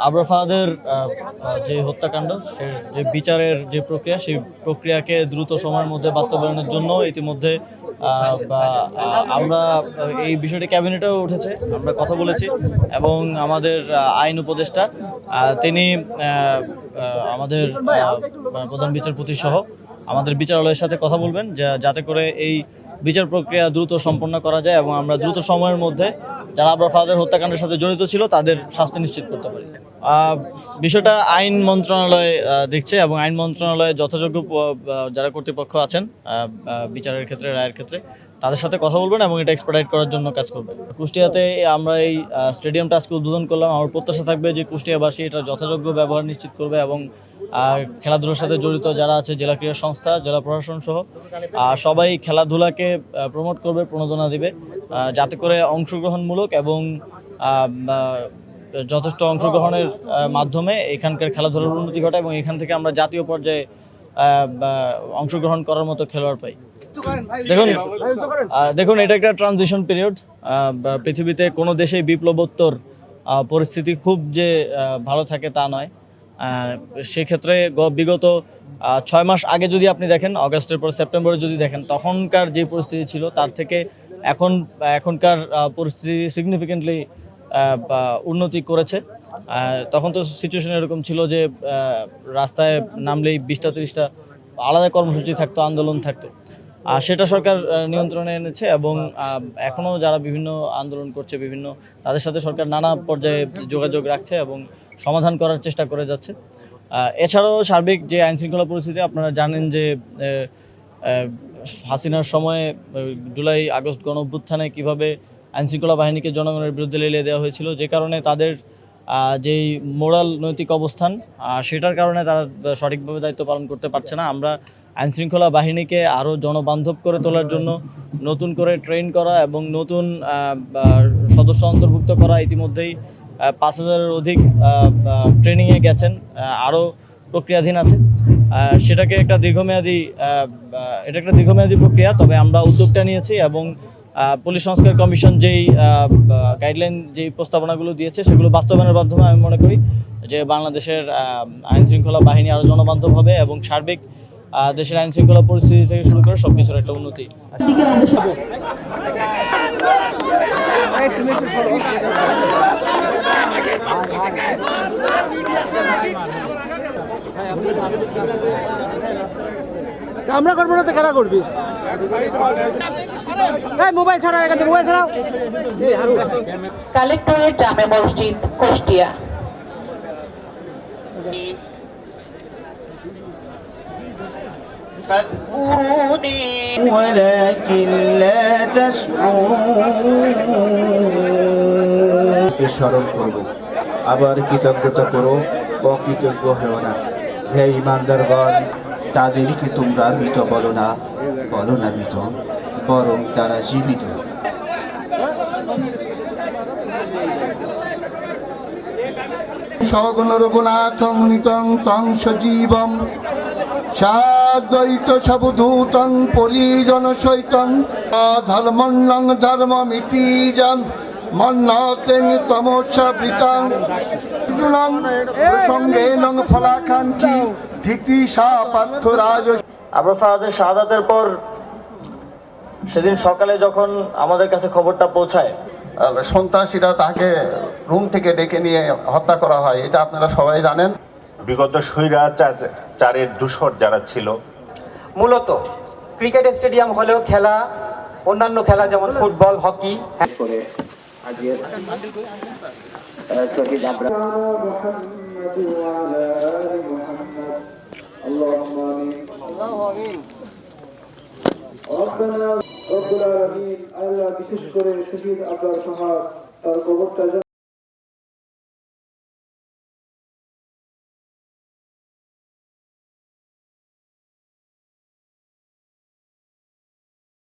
আবরার ফাহাদের যে হত্যাকাণ্ড যে বিচারের যে প্রক্রিয়া, সেই প্রক্রিয়াকে দ্রুত সময়ের মধ্যে বাস্তবায়নের জন্য ইতিমধ্যে আমরা এই বিষয়টি ক্যাবিনেটেও উঠেছে, আমরা কথা বলেছি এবং আমাদের আইন উপদেষ্টা তিনি আমাদের প্রধান বিচারপতি সহ আমাদের বিচারালয়ের সাথে কথা বলবেন যাতে করে এই বিচার প্রক্রিয়া দ্রুত সম্পন্ন করা যায় এবং আমরা দ্রুত সময়ের মধ্যে যারা আবরার ফাহাদের হত্যাকাণ্ডের সাথে জড়িত ছিল তাদের শাস্তি নিশ্চিত করতে পারি। বিষয়টা আইন মন্ত্রণালয় দেখছে এবং আইন মন্ত্রণালয়ে যথাযোগ্য যারা কর্তৃপক্ষ আছেন বিচারের ক্ষেত্রে, রায়ের ক্ষেত্রে, তাদের সাথে কথা বলবেন এবং এটা এক্সপার্টাইট করার জন্য কাজ করবেন। কুষ্টিয়াতে আমরা এই স্টেডিয়ামটা আজকে উদ্বোধন করলাম। আমার প্রত্যাশা থাকবে যে কুষ্টিয়াবাসী এটা যথাযোগ্য ব্যবহার নিশ্চিত করবে এবং খেলাধুলার সাথে জড়িত যারা আছে, জেলা ক্রীড়া সংস্থা, জেলা প্রশাসন সহ সবাই খেলাধুলাকে প্রমোট করবে, প্রণোদনা দিবে যাতে করে অংশগ্রহণমূলক এবং যথেষ্ট অংশগ্রহণের মাধ্যমে এখানকার খেলাধুলার উন্নতি ঘটায় এবং এখান থেকে আমরা জাতীয় পর্যায়ে অংশগ্রহণ করার মতো খেলোয়াড় পাই। দেখুন এটা একটা ট্রানজিশন পিরিয়ড। পৃথিবীতে কোনো দেশেই বিপ্লবোত্তর পরিস্থিতি খুব যে ভালো থাকে তা নয়। সেক্ষেত্রে বিগত 6 মাস আগে যদি আপনি দেখেন, অগাস্টের পর সেপ্টেম্বরে যদি দেখেন, তখনকার যে পরিস্থিতি ছিল তার থেকে এখনকার পরিস্থিতি সিগনিফিকেন্টলি উন্নতি করেছে। তখন তো সিচুয়েশন এরকম ছিল যে রাস্তায় নামলেই 20টা 30টা আলাদা কর্মসূচি থাকতো, আন্দোলন থাকতো। সেটা সরকার নিয়ন্ত্রণে এনেছে এবং এখনও যারা বিভিন্ন আন্দোলন করছে তাদের সাথে সরকার নানা পর্যায়ে যোগাযোগ রাখছে এবং সমাধান করার চেষ্টা করে যাচ্ছে। এছাড়াও সার্বিক যে আইনশৃঙ্খলা পরিস্থিতি, আপনারা জানেন যে হাসিনার সময়ে জুলাই আগস্ট গণ অভ্যুত্থানে কীভাবে আইনশৃঙ্খলা বাহিনীকে জনগণের বিরুদ্ধে লেলিয়ে দেওয়া হয়েছিল, যে কারণে তাদের যেই মোরাল নৈতিক অবস্থান সেটার কারণে তারা সঠিকভাবে দায়িত্ব পালন করতে পারছে না। আমরা আইনশৃঙ্খলা বাহিনীকে আরও জনবান্ধব করে তোলার জন্য নতুন করে ট্রেন করা এবং নতুন সদস্য অন্তর্ভুক্ত করা, ইতিমধ্যেই 5000-এর অধিক ট্রেনিংয়ে গেছেন, আরও প্রক্রিয়াধীন আছে। সেটাকে একটা দীর্ঘমেয়াদী প্রক্রিয়া, তবে আমরা উদ্যোগটা নিয়েছি এবং পুলিশ সংস্কার কমিশন যেই গাইডলাইন, যেই প্রস্তাবনাগুলো দিয়েছে সেগুলো বাস্তবায়নের মাধ্যমে আমি মনে করি যে বাংলাদেশের আইনশৃঙ্খলা বাহিনী আরও জনবান্ধব হবে এবং সার্বিক দেশের আইনশৃঙ্খলা পরিস্থিতি থেকে শুরু করে সবকিছুর একটা উন্নতি। আমরা করবো না তো কারা করবি? মোবাইল ছাড়াও, এখান থেকে মোবাইল ছাড়াও। কালেক্টরেট জামে মসজিদ, কুষ্টিয়া। فاذكروني ولكن لا تشكرون। স্মরণ করো, আবার কৃতজ্ঞতা করো, অকৃতজ্ঞ হেও না। হে ঈমানদারগণ, তাদেরকে তোমরা মৃত বলো না মৃত, বরং তারা জীবিত। সগুণ রঘুনাথং নিতং তং সজীবম সাদ্বৈত সবধূতং পরিজন সহিতং ধর্মন্নং ধর্মমিতি জন মন্নতেন তমস্যাবৃতাং জুলং সঙ্গেনং ফলাকাঙ্ক্ষী ধীতি সা পার্থরাজ। আবরার ফাহাদের শাহাদাতের পর সেদিন সকালে যখন আমাদের কাছে খবরটা পৌঁছায়, সন্ত্রাসীরা তাকে রুম থেকে ডেকে নিয়ে হত্যা করা হয়, এটা আপনারা সবাই জানেন। বিগত স্বৈরাচারের দূষর যারা ছিল, মূলত ক্রিকেট স্টেডিয়াম হলেও খেলা, অন্যান্য খেলা যেমন ফুটবল, হকি বিশেষ করে শহীদ আবরার ফাহাদ তার কবরটা